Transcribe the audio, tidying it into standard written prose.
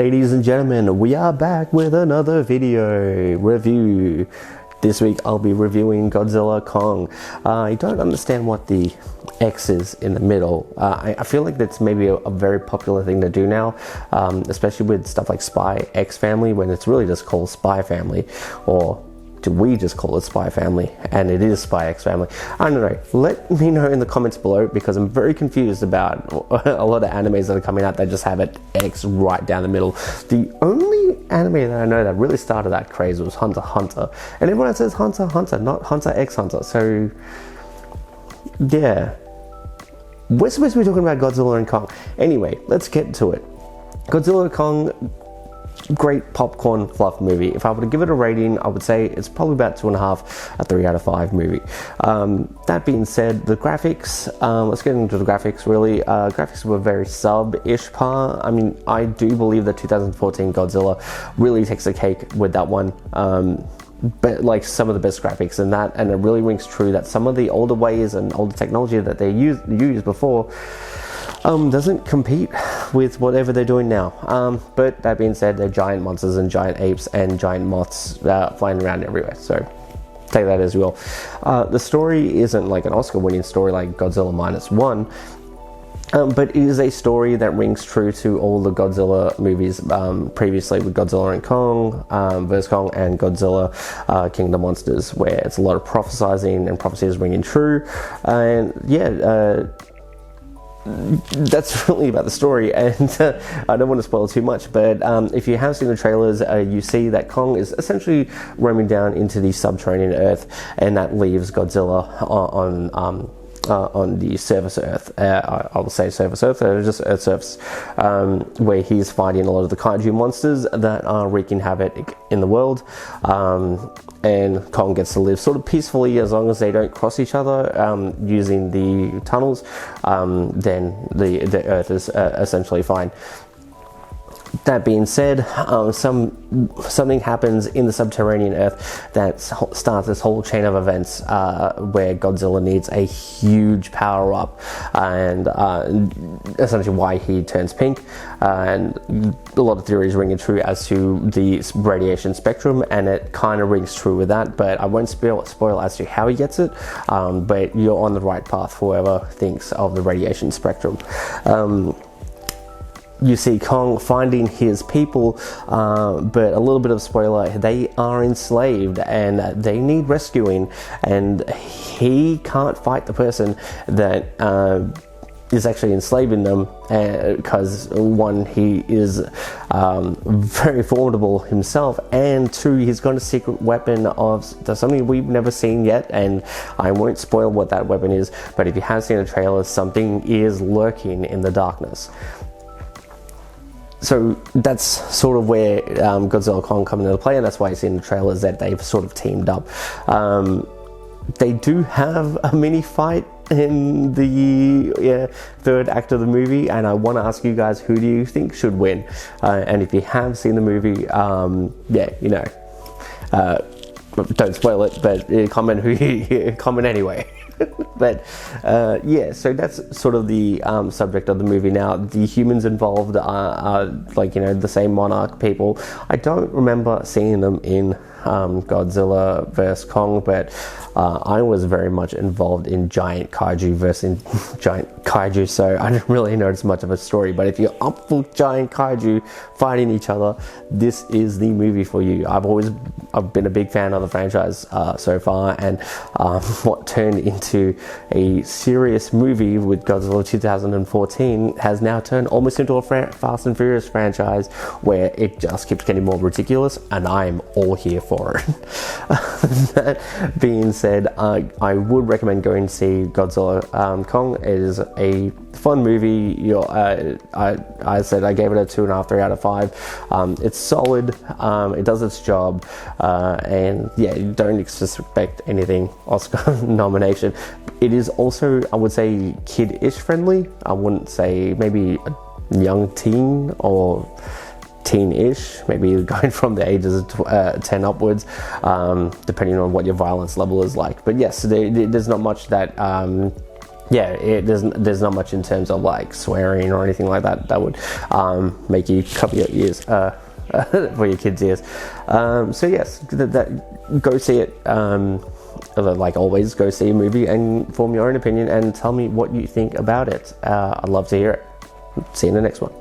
Ladies and gentlemen, we are back with another video review. This week I'll be reviewing Godzilla Kong. I don't understand what the X is in the middle. I feel like that's maybe a very popular thing to do now, especially with stuff like Spy X Family, when it's really just called Spy Family, or do we just call it Spy Family? And it is Spy X Family. I don't know. Let me know in the comments below, because I'm very confused about a lot of animes that are coming out that just have it X right down the middle. The only anime that I know that really started that craze was Hunter x Hunter. And everyone says Hunter x Hunter, not Hunter x Hunter. So, yeah. We're supposed to be talking about Godzilla and Kong. Anyway, let's get to it. Godzilla and Kong, great popcorn fluff movie. If I were to give it a rating, I would say it's probably about 2.5, a 3 out of 5 movie. That being said, the graphics, let's get into the graphics really. Graphics were very sub-ish par. I mean, I do believe that 2014 Godzilla really takes the cake with that one. But like some of the best graphics in that, and it really rings true that some of the older ways and older technology that they used before doesn't compete with whatever they're doing now. But that being said, they're giant monsters and giant apes and giant moths flying around everywhere, so take that as you will. The story isn't like an Oscar-winning story like Godzilla -1, but it is a story that rings true to all the Godzilla movies previously, with Godzilla and Kong, vs. Kong, and Godzilla King of the Monsters, where it's a lot of prophesizing and prophecies ringing true. And yeah, that's really about the story, and I don't want to spoil too much, but if you have seen the trailers, you see that Kong is essentially roaming down into the subterranean Earth, and that leaves Godzilla on the surface Earth. I will say surface Earth, just Earth's surface, where he's fighting a lot of the kaiju monsters that are wreaking havoc in the world. And Kong gets to live sort of peacefully as long as they don't cross each other using the tunnels. Then the Earth is essentially fine. That being said, something happens in the subterranean Earth that starts this whole chain of events where Godzilla needs a huge power up, and essentially why he turns pink. And a lot of theories ringing true as to the radiation spectrum, and it kind of rings true with that, but I won't spoil as to how he gets it, but you're on the right path for whoever thinks of the radiation spectrum. You see Kong finding his people, but a little bit of spoiler, they are enslaved and they need rescuing, and he can't fight the person that is actually enslaving them, because one, he is very formidable himself, and two, he's got a secret weapon of something we've never seen yet, and I won't spoil what that weapon is, but if you have seen the trailer, something is lurking in the darkness. So that's sort of where Godzilla Kong come into play, and that's why you see in the trailers that they've sort of teamed up. They do have a mini fight in the third act of the movie, and I want to ask you guys, who do you think should win? And if you have seen the movie, yeah, you know, don't spoil it, but comment comment anyway. But yeah, so that's sort of the subject of the movie. Now, the humans involved are like, you know, the same monarch people. I don't remember seeing them in Godzilla vs. Kong, but I was very much involved in giant kaiju versus giant kaiju, so I didn't really notice much of a story. But if you're up for giant kaiju fighting each other, this is the movie for you. I've been a big fan of the franchise so far, and what turned into a serious movie with Godzilla 2014 has now turned almost into a Fast and Furious franchise, where it just keeps getting more ridiculous, and I'm all here for it. That being said, I would recommend going to see Godzilla Kong. It is a fun movie. I said I gave it a 2.5, 3 out of 5. It's solid. It does its job, and yeah, you don't expect anything Oscar nomination. It is also, I would say, kid-ish friendly. I wouldn't say maybe a young teen or teen-ish, maybe going from the ages of 10 upwards, depending on what your violence level is like. But yes, there's not much that there's not much in terms of like swearing or anything like that would make you cover your ears for your kids' ears. So yes, go see it. Like always, go see a movie and form your own opinion and tell me what you think about it. I'd love to hear it. See you in the next one.